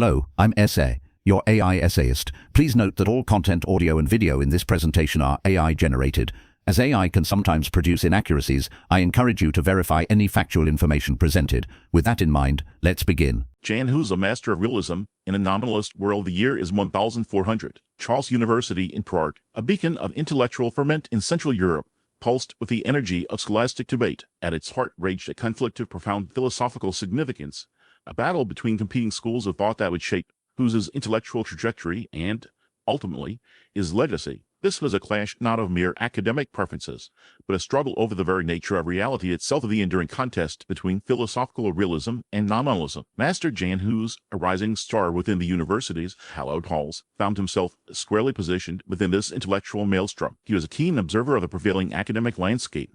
Hello, I'm Essay, your AI essayist. Please note that all content, audio and video in this presentation are AI generated. As AI can sometimes produce inaccuracies, I encourage you to verify any factual information presented. With that in mind, let's begin. Jan Hus, a master of realism in a nominalist world. The year is 1400. Charles University in Prague, a beacon of intellectual ferment in Central Europe, pulsed with the energy of scholastic debate. At its heart raged a conflict of profound philosophical significance, a battle between competing schools of thought that would shape Hus's intellectual trajectory and, ultimately, his legacy. This was a clash not of mere academic preferences, but a struggle over the very nature of reality itself, of the enduring contest between philosophical realism and nominalism. Master Jan Hus, a rising star within the university's hallowed halls, found himself squarely positioned within this intellectual maelstrom. He was a keen observer of the prevailing academic landscape,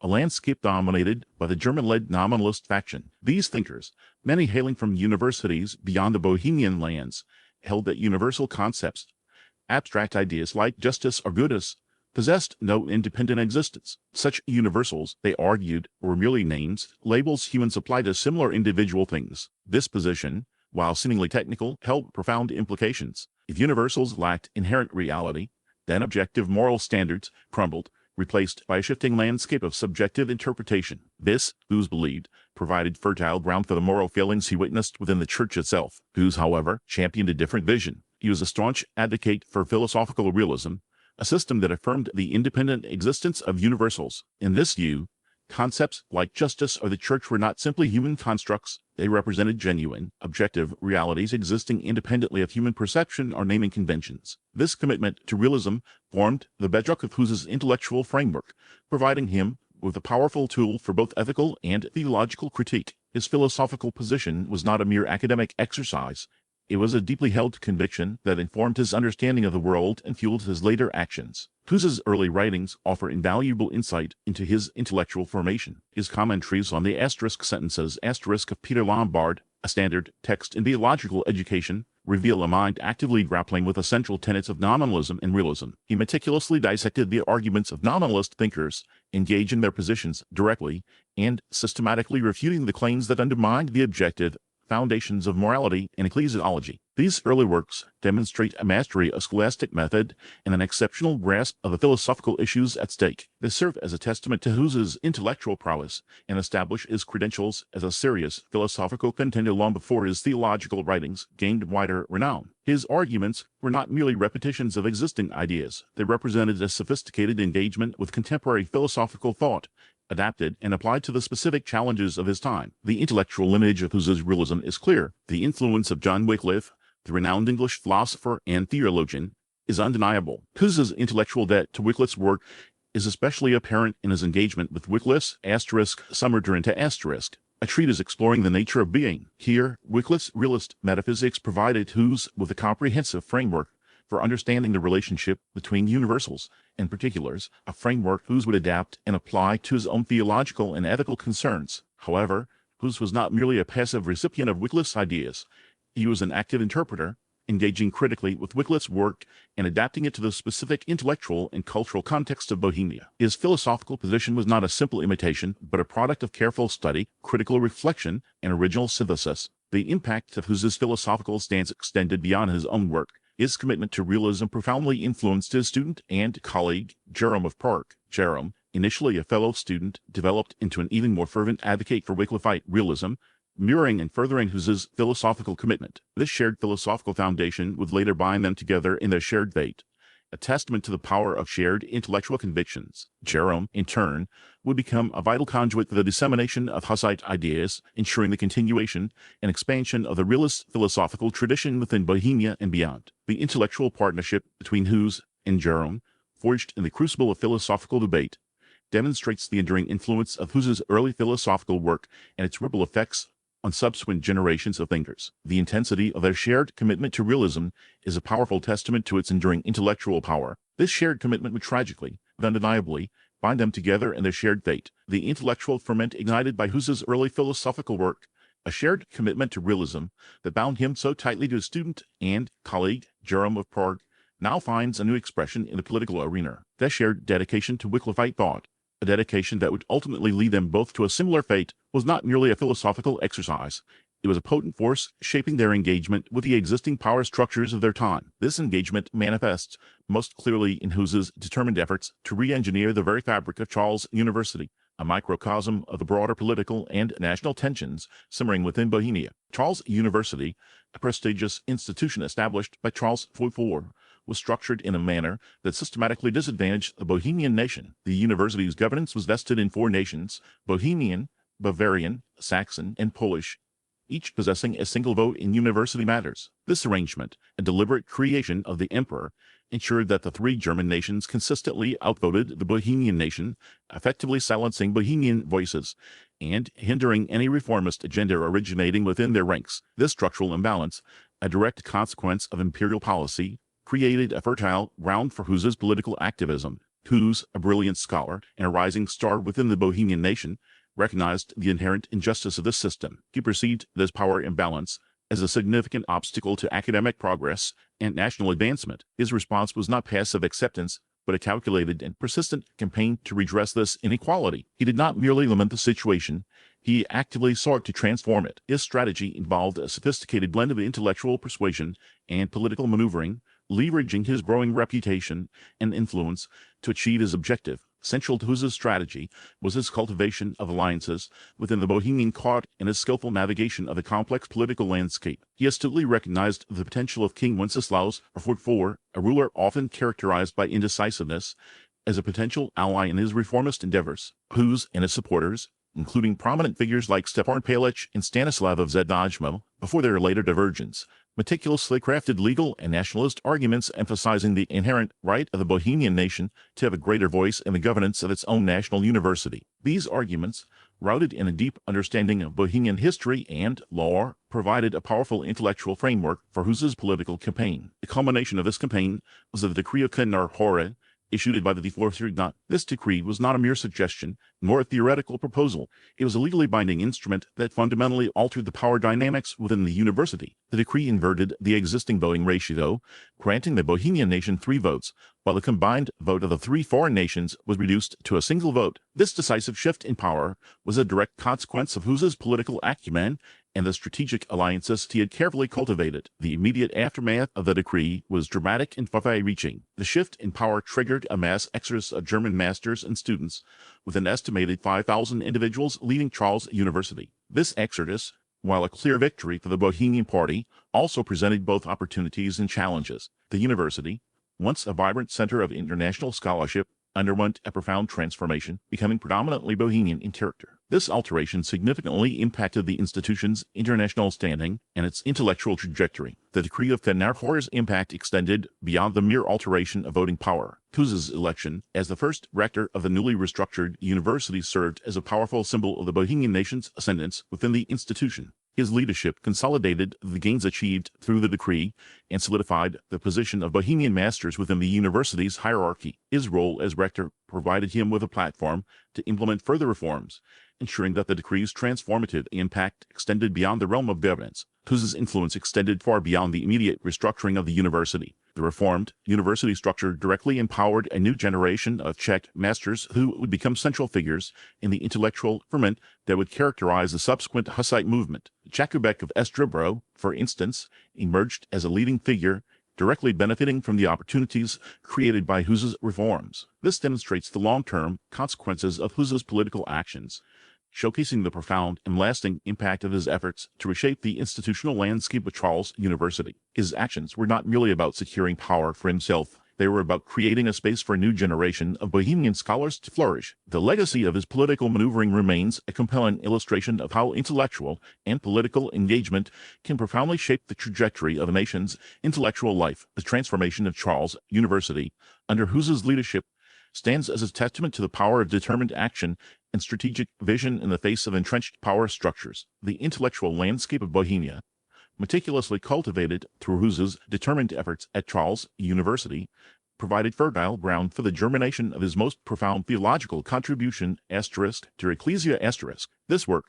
a landscape dominated by the German-led nominalist faction. These thinkers, many hailing from universities beyond the Bohemian lands, held that universal concepts, abstract ideas like justice or goodness, possessed no independent existence. Such universals, they argued, were merely names, labels humans applied to similar individual things. This position, while seemingly technical, held profound implications. If universals lacked inherent reality, then objective moral standards crumbled, replaced by a shifting landscape of subjective interpretation. This, Hus believed, provided fertile ground for the moral failings he witnessed within the church itself. Hus, however, championed a different vision. He was a staunch advocate for philosophical realism, a system that affirmed the independent existence of universals. In this view, concepts like justice or the church were not simply human constructs. They represented genuine, objective realities existing independently of human perception or naming conventions. This commitment to realism formed the bedrock of Hus's intellectual framework, providing him with a powerful tool for both ethical and theological critique. His philosophical position was not a mere academic exercise. It was a deeply held conviction that informed his understanding of the world and fueled his later actions. Hus's early writings offer invaluable insight into his intellectual formation. His commentaries on the asterisk sentences asterisk of Peter Lombard, a standard text in theological education, reveal a mind actively grappling with essential tenets of nominalism and realism. He meticulously dissected the arguments of nominalist thinkers, engaging their positions directly and systematically refuting the claims that undermined the objective foundations of morality and ecclesiology. These early works demonstrate a mastery of scholastic method and an exceptional grasp of the philosophical issues at stake. They serve as a testament to Hus's intellectual prowess and establish his credentials as a serious philosophical contender long before his theological writings gained wider renown. His arguments were not merely repetitions of existing ideas. They represented a sophisticated engagement with contemporary philosophical thought, adapted and applied to the specific challenges of his time. The intellectual lineage of Hus's realism is clear. The influence of John Wycliffe, the renowned English philosopher and theologian, is undeniable. Hus's intellectual debt to Wycliffe's work is especially apparent in his engagement with Wycliffe's asterisk Summer into asterisk, a treatise exploring the nature of being. Here, Wycliffe's realist metaphysics provided Hus with a comprehensive framework for understanding the relationship between universals and particulars, a framework Hus would adapt and apply to his own theological and ethical concerns. However, Hus was not merely a passive recipient of Wycliffe's ideas. He was an active interpreter, engaging critically with Wycliffe's work and adapting it to the specific intellectual and cultural context of Bohemia. His philosophical position was not a simple imitation, but a product of careful study, critical reflection, and original synthesis. The impact of Hus's philosophical stance extended beyond his own work. His commitment to realism profoundly influenced his student and colleague, Jerome of Prague. Jerome, initially a fellow student, developed into an even more fervent advocate for Wycliffite realism, mirroring and furthering Hus's philosophical commitment. This shared philosophical foundation would later bind them together in their shared fate, a testament to the power of shared intellectual convictions. Jerome, in turn, would become a vital conduit for the dissemination of Hussite ideas, ensuring the continuation and expansion of the realist philosophical tradition within Bohemia and beyond. The intellectual partnership between Hus and Jerome, forged in the crucible of philosophical debate, demonstrates the enduring influence of Hus's early philosophical work and its ripple effects on subsequent generations of thinkers. The intensity of their shared commitment to realism is a powerful testament to its enduring intellectual power. This shared commitment would tragically, but undeniably, bind them together in their shared fate. The intellectual ferment ignited by Hus's early philosophical work, a shared commitment to realism that bound him so tightly to his student and colleague, Jerome of Prague, now finds a new expression in the political arena. Their shared dedication to Wycliffite thought, a dedication that would ultimately lead them both to a similar fate, was not merely a philosophical exercise. It was a potent force shaping their engagement with the existing power structures of their time. This engagement manifests most clearly in Hus's determined efforts to re-engineer the very fabric of Charles University, a microcosm of the broader political and national tensions simmering within Bohemia. Charles University, a prestigious institution established by Charles IV, was structured in a manner that systematically disadvantaged the Bohemian nation. The university's governance was vested in 4 nations: Bohemian, Bavarian, Saxon, and Polish, each possessing a single vote in university matters. This arrangement, a deliberate creation of the emperor, ensured that the 3 German nations consistently outvoted the Bohemian nation, effectively silencing Bohemian voices and hindering any reformist agenda originating within their ranks. This structural imbalance, a direct consequence of imperial policy, created a fertile ground for Hus's political activism. Hus, a brilliant scholar and a rising star within the Bohemian nation, recognized the inherent injustice of this system. He perceived this power imbalance as a significant obstacle to academic progress and national advancement. His response was not passive acceptance, but a calculated and persistent campaign to redress this inequality. He did not merely lament the situation, he actively sought to transform it. His strategy involved a sophisticated blend of intellectual persuasion and political maneuvering, leveraging his growing reputation and influence to achieve his objective. Central to Hus's strategy was his cultivation of alliances within the Bohemian court and his skillful navigation of the complex political landscape. He astutely recognized the potential of King Wenceslaus IV, a ruler often characterized by indecisiveness, as a potential ally in his reformist endeavors. Hus and his supporters, including prominent figures like Stefan Palić and Stanislav of Zedajmo, before their later divergence, meticulously crafted legal and nationalist arguments emphasizing the inherent right of the Bohemian nation to have a greater voice in the governance of its own national university. These arguments, rooted in a deep understanding of Bohemian history and law, provided a powerful intellectual framework for Hus's political campaign. The culmination of this campaign was the Decree of Knar Hore, issued by the Vortribunat. This decree was not a mere suggestion, nor a theoretical proposal. It was a legally binding instrument that fundamentally altered the power dynamics within the university. The decree inverted the existing voting ratio, granting the Bohemian nation 3 votes, while the combined vote of the 3 foreign nations was reduced to a single vote. This decisive shift in power was a direct consequence of Hus's political acumen and the strategic alliances he had carefully cultivated. The immediate aftermath of the decree was dramatic and far-reaching. The shift in power triggered a mass exodus of German masters and students, with an estimated 5,000 individuals leaving Charles University. This exodus, while a clear victory for the Bohemian party, also presented both opportunities and challenges. The university, once a vibrant center of international scholarship, underwent a profound transformation, becoming predominantly Bohemian in character. This alteration significantly impacted the institution's international standing and its intellectual trajectory. The Decree of Knar Hore's impact extended beyond the mere alteration of voting power. Hus's election as the first rector of the newly restructured university served as a powerful symbol of the Bohemian nation's ascendance within the institution. His leadership consolidated the gains achieved through the decree and solidified the position of Bohemian masters within the university's hierarchy. His role as rector provided him with a platform to implement further reforms, ensuring that the decree's transformative impact extended beyond the realm of governance. Hus's influence extended far beyond the immediate restructuring of the university. The reformed university structure directly empowered a new generation of Czech masters who would become central figures in the intellectual ferment that would characterize the subsequent Hussite movement. Jakubek of Estrebro, for instance, emerged as a leading figure, directly benefiting from the opportunities created by Hus's reforms. This demonstrates the long-term consequences of Hus's political actions, showcasing the profound and lasting impact of his efforts to reshape the institutional landscape of Charles University. His actions were not merely about securing power for himself. They were about creating a space for a new generation of Bohemian scholars to flourish. The legacy of his political maneuvering remains a compelling illustration of how intellectual and political engagement can profoundly shape the trajectory of a nation's intellectual life. The transformation of Charles University under Hus's leadership stands as a testament to the power of determined action and strategic vision in the face of entrenched power structures. The intellectual landscape of Bohemia, meticulously cultivated through Hus's determined efforts at Charles University, provided fertile ground for the germination of his most profound theological contribution to Ecclesia. This work,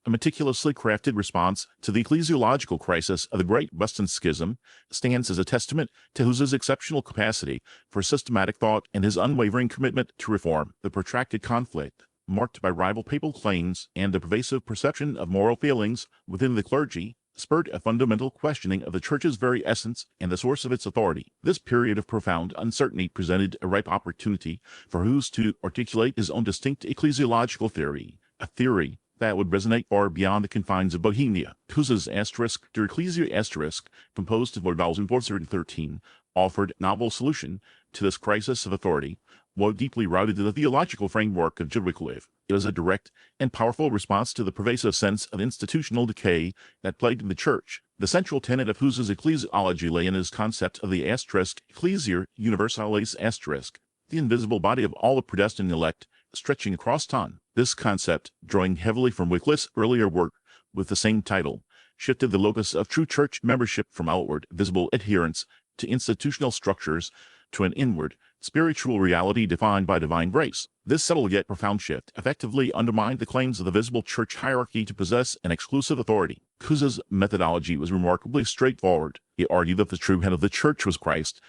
a meticulously crafted response to the ecclesiological crisis of the Great Western Schism, stands as a testament to Hus's exceptional capacity for systematic thought and his unwavering commitment to reform. The protracted conflict marked by rival papal claims and the pervasive perception of moral failings within the clergy, spurred a fundamental questioning of the Church's very essence and the source of its authority. This period of profound uncertainty presented a ripe opportunity for Hus to articulate his own distinct ecclesiological theory, a theory that would resonate far beyond the confines of Bohemia. Hus's asterisk de Ecclesia asterisk, composed in 1413, offered a novel solution to this crisis of authority, while deeply rooted in the theological framework of Wycliffe. It was a direct and powerful response to the pervasive sense of institutional decay that plagued the Church. The central tenet of Hus's ecclesiology lay in his concept of the asterisk Ecclesia Universalis asterisk, the invisible body of all the predestined elect, stretching across time. This concept, drawing heavily from Wycliffe's earlier work with the same title, shifted the locus of true church membership from outward, visible adherence to institutional structures to an inward, spiritual reality defined by divine grace. This subtle yet profound shift effectively undermined the claims of the visible church hierarchy to possess an exclusive authority. Hus's methodology was remarkably straightforward. He argued that the true head of the church was Christ,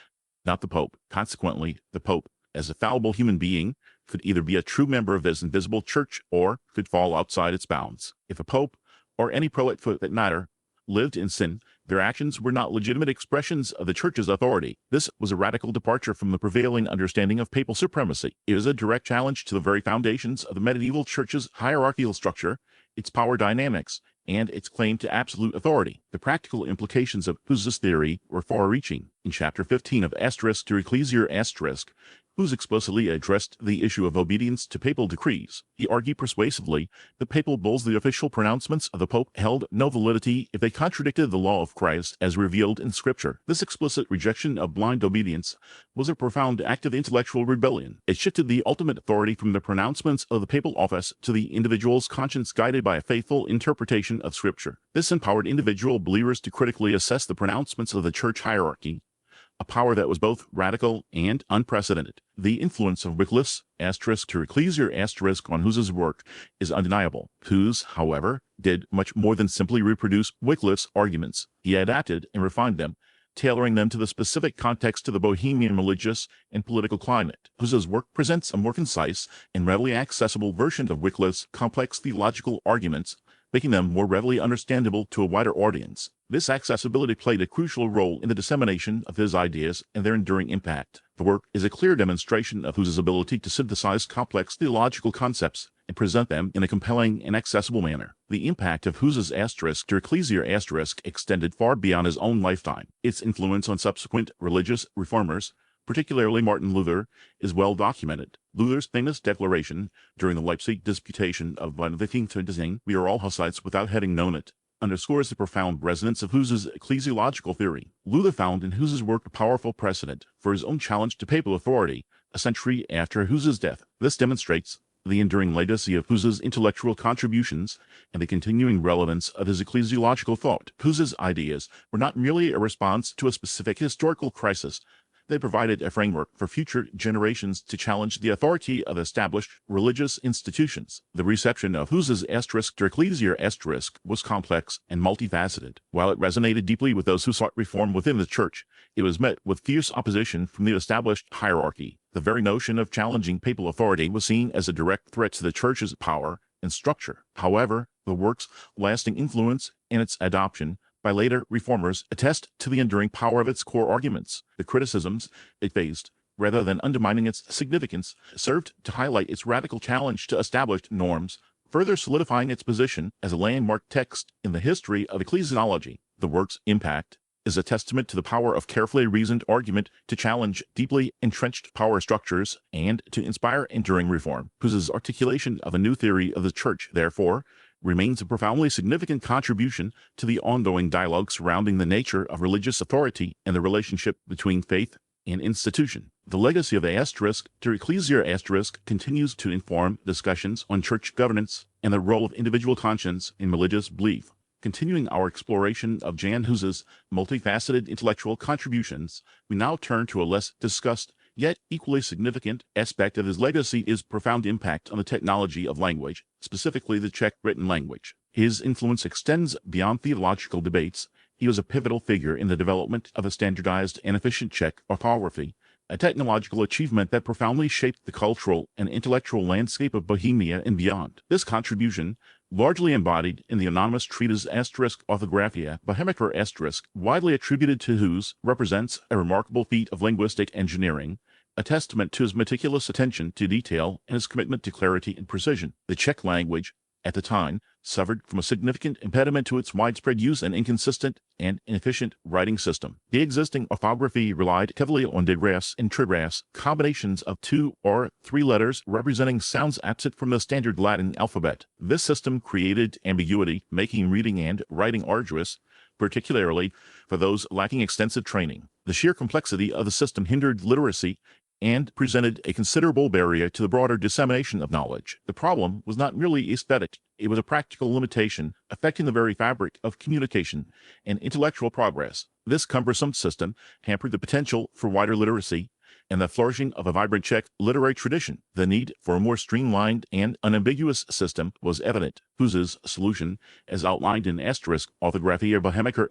not the Pope. Consequently, the Pope, as a fallible human being, could either be a true member of this invisible church or could fall outside its bounds. If a Pope, or any prelate for that matter, lived in sin, their actions were not legitimate expressions of the Church's authority. This was a radical departure from the prevailing understanding of papal supremacy. It was a direct challenge to the very foundations of the medieval Church's hierarchical structure, its power dynamics, and its claim to absolute authority. The practical implications of Hus's theory were far-reaching. In Chapter 15 of Asterisk to Ecclesia Asterisk, Hus explicitly addressed the issue of obedience to papal decrees. He argued persuasively that papal bulls, the official pronouncements of the Pope, held no validity if they contradicted the law of Christ as revealed in Scripture. This explicit rejection of blind obedience was a profound act of intellectual rebellion. It shifted the ultimate authority from the pronouncements of the papal office to the individual's conscience guided by a faithful interpretation of Scripture. This empowered individual believers to critically assess the pronouncements of the church hierarchy, a power that was both radical and unprecedented. The influence of Wycliffe's asterisk to Ecclesia asterisk on Hus's work is undeniable. Hus, however, did much more than simply reproduce Wycliffe's arguments. He adapted and refined them, tailoring them to the specific context of the Bohemian religious and political climate. Hus's work presents a more concise and readily accessible version of Wycliffe's complex theological arguments, making them more readily understandable to a wider audience. This accessibility played a crucial role in the dissemination of his ideas and their enduring impact. The work is a clear demonstration of Hus's ability to synthesize complex theological concepts and present them in a compelling and accessible manner. The impact of Hus's asterisk to Ecclesia asterisk extended far beyond his own lifetime. Its influence on subsequent religious reformers, particularly Martin Luther, is well documented. Luther's famous declaration during the Leipzig disputation of Benedictine, "We are all Hussites without having known it," underscores the profound resonance of Hus's ecclesiological theory. Luther found in Hus's work a powerful precedent for his own challenge to papal authority a century after Hus's death. This demonstrates the enduring legacy of Hus's intellectual contributions and the continuing relevance of his ecclesiological thought. Hus's ideas were not merely a response to a specific historical crisis. They provided a framework for future generations to challenge the authority of established religious institutions. The reception of Hus's asterisk to Ecclesia asterisk was complex and multifaceted. While it resonated deeply with those who sought reform within the Church, it was met with fierce opposition from the established hierarchy. The very notion of challenging papal authority was seen as a direct threat to the Church's power and structure. However, the work's lasting influence and its adoption by later reformers attest to the enduring power of its core arguments. The criticisms it faced, rather than undermining its significance, served to highlight its radical challenge to established norms, further solidifying its position as a landmark text in the history of ecclesiology. The work's impact is a testament to the power of carefully reasoned argument to challenge deeply entrenched power structures and to inspire enduring reform. Hus's articulation of a new theory of the Church, therefore, remains a profoundly significant contribution to the ongoing dialogue surrounding the nature of religious authority and the relationship between faith and institution. The legacy of the asterisk to Ecclesia asterisk continues to inform discussions on church governance and the role of individual conscience in religious belief. Continuing our exploration of Jan Hus's multifaceted intellectual contributions, we now turn to a less discussed yet equally significant aspect of his legacy: his profound impact on the technology of language, specifically the Czech written language. His influence extends beyond theological debates. He was a pivotal figure in the development of a standardized and efficient Czech orthography, a technological achievement that profoundly shaped the cultural and intellectual landscape of Bohemia and beyond. This contribution, largely embodied in the anonymous treatise *Orthographia Bohemica*, widely attributed to Hus, represents a remarkable feat of linguistic engineering, a testament to his meticulous attention to detail and his commitment to clarity and precision. The Czech language, at the time, suffered from a significant impediment to its widespread use and inconsistent and inefficient writing system. The existing orthography relied heavily on digras and trigras, combinations of 2 or 3 letters representing sounds absent from the standard Latin alphabet. This system created ambiguity, making reading and writing arduous, particularly for those lacking extensive training. The sheer complexity of the system hindered literacy and presented a considerable barrier to the broader dissemination of knowledge. The problem was not merely aesthetic, it was a practical limitation affecting the very fabric of communication and intellectual progress. This cumbersome system hampered the potential for wider literacy and the flourishing of a vibrant Czech literary tradition. The need for a more streamlined and unambiguous system was evident. Hus's solution, as outlined in *Orthographia Bohemica*,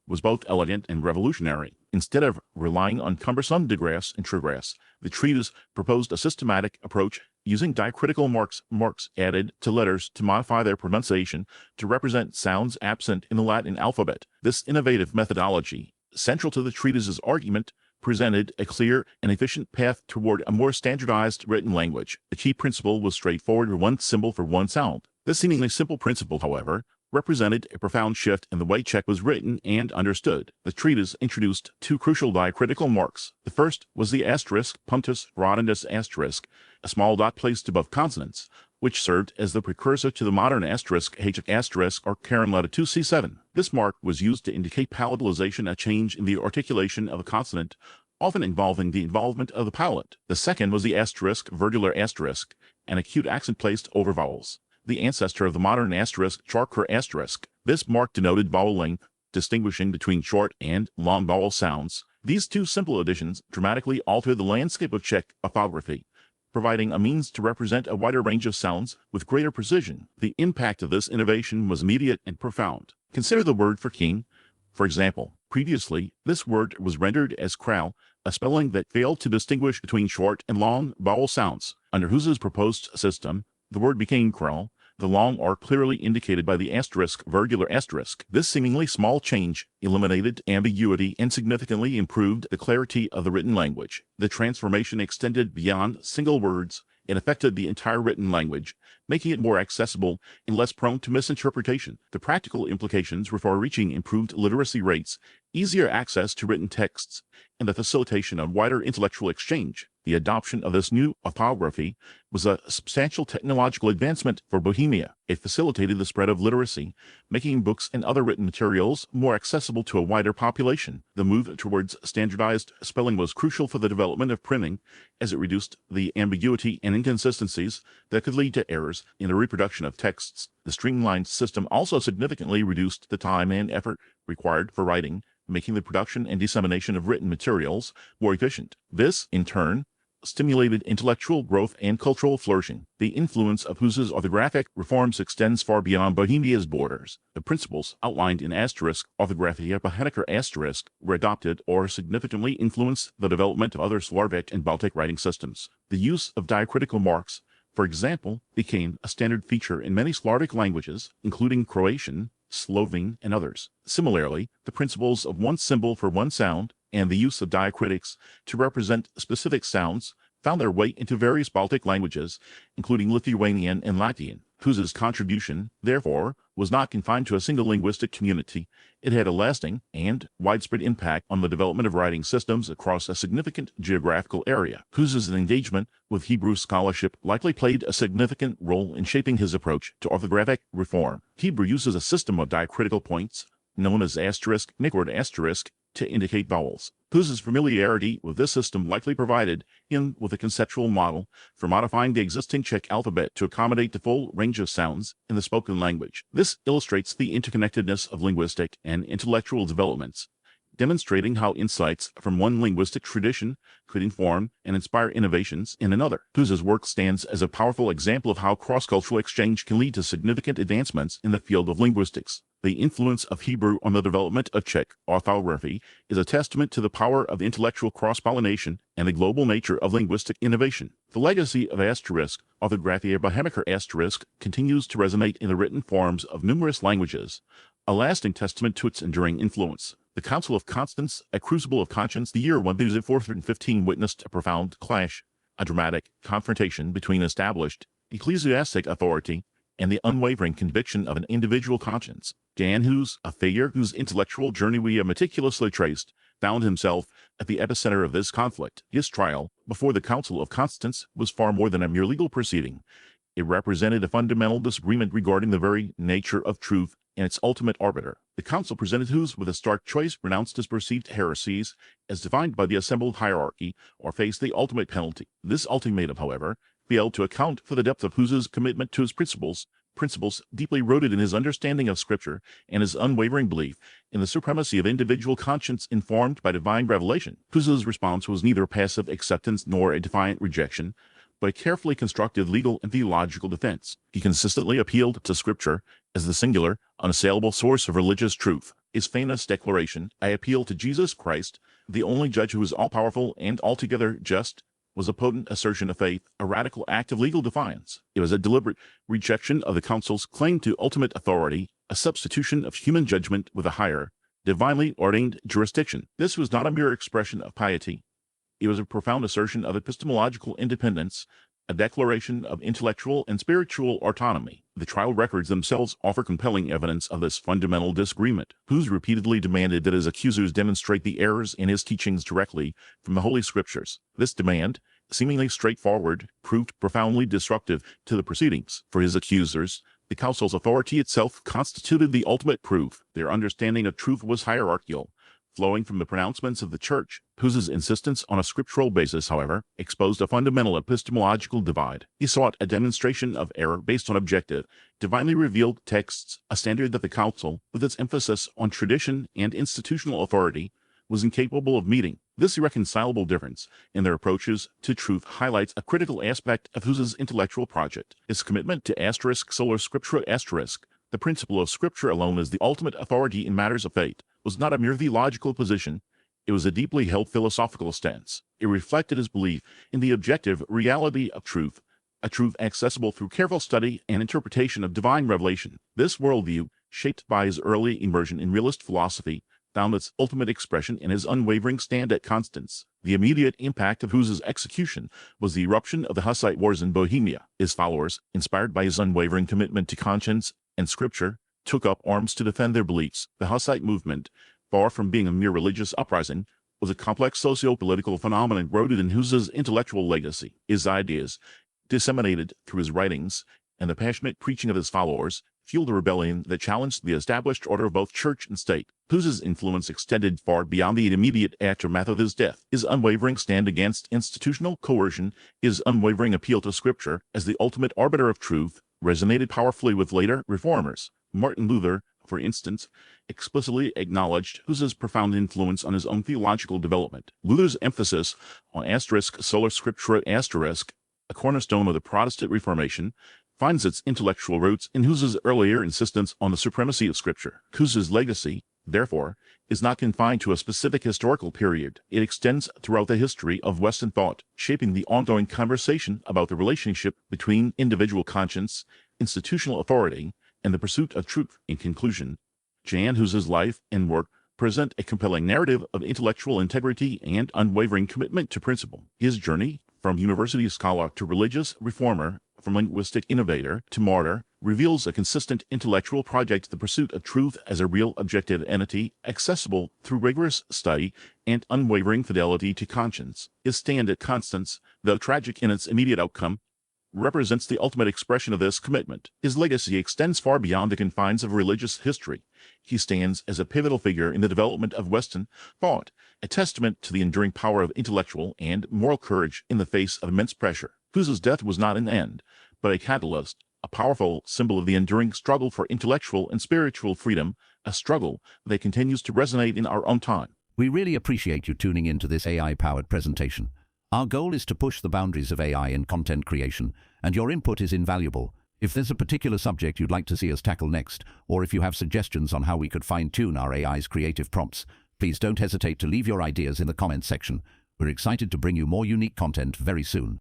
was both elegant and revolutionary. Instead of relying on cumbersome digras and trigras, the treatise proposed a systematic approach using diacritical marks added to letters to modify their pronunciation to represent sounds absent in the Latin alphabet. This innovative methodology, central to the treatise's argument, presented a clear and efficient path toward a more standardized written language. The key principle was straightforward: one symbol for one sound. This seemingly simple principle, however, represented a profound shift in the way Czech was written and understood. The treatise introduced 2 crucial diacritical marks. The first was the asterisk punctus rotundus asterisk, a small dot placed above consonants, which served as the precursor to the modern asterisk H asterisk or Karen letter 2C7. This mark was used to indicate palatalization, a change in the articulation of a consonant, often involving the involvement of the palate. The second was the asterisk verdular asterisk, an acute accent placed over vowels, the ancestor of the modern asterisk charcur asterisk. This mark denoted vowel length, distinguishing between short and long vowel sounds. These 2 simple additions dramatically altered the landscape of Czech orthography, providing a means to represent a wider range of sounds with greater precision. The impact of this innovation was immediate and profound. Consider the word for king. For example, previously, this word was rendered as král, a spelling that failed to distinguish between short and long vowel sounds. Under Hus's proposed system, the word became král. The long are clearly indicated by the asterisk verdular asterisk. This seemingly small change eliminated ambiguity and significantly improved the clarity of the written language. The transformation extended beyond single words and affected the entire written language, making it more accessible and less prone to misinterpretation. The practical implications were far-reaching: improved literacy rates, easier access to written texts, and the facilitation of wider intellectual exchange. The adoption of this new orthography was a substantial technological advancement for Bohemia. It facilitated the spread of literacy, making books and other written materials more accessible to a wider population. The move towards standardized spelling was crucial for the development of printing, as it reduced the ambiguity and inconsistencies that could lead to errors in the reproduction of texts. The streamlined system also significantly reduced the time and effort required for writing, making the production and dissemination of written materials more efficient. This, in turn, stimulated intellectual growth and cultural flourishing. The influence of Hus's orthographic reforms extends far beyond Bohemia's borders. The principles outlined in *Orthographia Bohemica* were adopted or significantly influenced the development of other Slavic and Baltic writing systems. The use of diacritical marks, for example, became a standard feature in many Slavic languages, including Croatian, Slovene, and others. Similarly, the principles of one symbol for one sound and the use of diacritics to represent specific sounds found their way into various Baltic languages, including Lithuanian and Latvian. Hus's contribution, therefore, was not confined to a single linguistic community. It had a lasting and widespread impact on the development of writing systems across a significant geographical area. Hus's engagement with Hebrew scholarship likely played a significant role in shaping his approach to orthographic reform. Hebrew uses a system of diacritical points, known as asterisk, nickword asterisk, to indicate vowels. Hus's familiarity with this system likely provided him with a conceptual model for modifying the existing Czech alphabet to accommodate the full range of sounds in the spoken language. This illustrates the interconnectedness of linguistic and intellectual developments, demonstrating how insights from one linguistic tradition could inform and inspire innovations in another. Hus's work stands as a powerful example of how cross-cultural exchange can lead to significant advancements in the field of linguistics. The influence of Hebrew on the development of Czech orthography is a testament to the power of intellectual cross-pollination and the global nature of linguistic innovation. The legacy of asterisk orthography or Bohemian asterisk continues to resonate in the written forms of numerous languages, a lasting testament to its enduring influence. The Council of Constance, a crucible of conscience, the year 1415 witnessed a profound clash, a dramatic confrontation between established ecclesiastic authority and the unwavering conviction of an individual conscience. Jan Hus, a figure whose intellectual journey we have meticulously traced, found himself at the epicenter of this conflict. His trial before the Council of Constance was far more than a mere legal proceeding. It represented a fundamental disagreement regarding the very nature of truth and its ultimate arbiter. The council presented Hus with a stark choice: renounce his perceived heresies as defined by the assembled hierarchy, or face the ultimate penalty. This ultimatum, however, failed to account for the depth of Hus's commitment to his principles deeply rooted in his understanding of Scripture and his unwavering belief in the supremacy of individual conscience informed by divine revelation. Hus's response was neither passive acceptance nor a defiant rejection, but a carefully constructed legal and theological defense. He consistently appealed to Scripture as the singular, unassailable source of religious truth. His famous declaration, "I appeal to Jesus Christ, the only judge who is all-powerful and altogether just," was a potent assertion of faith, a radical act of legal defiance. It was a deliberate rejection of the council's claim to ultimate authority, a substitution of human judgment with a higher, divinely ordained jurisdiction. This was not a mere expression of piety. It was a profound assertion of epistemological independence, a declaration of intellectual and spiritual autonomy. The trial records themselves offer compelling evidence of this fundamental disagreement. Hus repeatedly demanded that his accusers demonstrate the errors in his teachings directly from the Holy Scriptures. This demand, seemingly straightforward, proved profoundly disruptive to the proceedings. For his accusers, the council's authority itself constituted the ultimate proof. Their understanding of truth was hierarchical, flowing from the pronouncements of the Church. Hus's insistence on a scriptural basis, however, exposed a fundamental epistemological divide. He sought a demonstration of error based on objective, divinely revealed texts, a standard that the Council, with its emphasis on tradition and institutional authority, was incapable of meeting. This irreconcilable difference in their approaches to truth highlights a critical aspect of Hus's intellectual project: his commitment to sola scriptura. The principle of Scripture alone as the ultimate authority in matters of faith was not a mere theological position. It was a deeply held philosophical stance. It reflected his belief in the objective reality of truth, a truth accessible through careful study and interpretation of divine revelation. This worldview, shaped by his early immersion in realist philosophy, found its ultimate expression in his unwavering stand at Constance. The immediate impact of Hus's execution was the eruption of the Hussite Wars in Bohemia. His followers, inspired by his unwavering commitment to conscience and Scripture, took up arms to defend their beliefs. The Hussite movement, far from being a mere religious uprising, was a complex socio-political phenomenon rooted in Hus's intellectual legacy. His ideas, disseminated through his writings and the passionate preaching of his followers, fueled a rebellion that challenged the established order of both church and state. Hus's influence extended far beyond the immediate aftermath of his death. His unwavering stand against institutional coercion, his unwavering appeal to Scripture as the ultimate arbiter of truth, resonated powerfully with later reformers. Martin Luther, for instance, explicitly acknowledged Hus's profound influence on his own theological development. Luther's emphasis on sola scriptura, a cornerstone of the Protestant Reformation, finds its intellectual roots in Hus's earlier insistence on the supremacy of Scripture. Hus's legacy, therefore, is not confined to a specific historical period. It extends throughout the history of Western thought, shaping the ongoing conversation about the relationship between individual conscience, institutional authority, and the pursuit of truth. In conclusion, Jan Hus's life and work present a compelling narrative of intellectual integrity and unwavering commitment to principle. His journey, from university scholar to religious reformer, from linguistic innovator to martyr, reveals a consistent intellectual project, the pursuit of truth as a real objective entity, accessible through rigorous study and unwavering fidelity to conscience. His stand at Constance, though tragic in its immediate outcome, represents the ultimate expression of this commitment. His legacy extends far beyond the confines of religious history. He stands as a pivotal figure in the development of Western thought, a testament to the enduring power of intellectual and moral courage in the face of immense pressure. Hus's death was not an end, but a catalyst, a powerful symbol of the enduring struggle for intellectual and spiritual freedom, a struggle that continues to resonate in our own time. We really appreciate you tuning into this AI-powered presentation. Our goal is to push the boundaries of AI in content creation, and your input is invaluable. If there's a particular subject you'd like to see us tackle next, or if you have suggestions on how we could fine-tune our AI's creative prompts, please don't hesitate to leave your ideas in the comments section. We're excited to bring you more unique content very soon.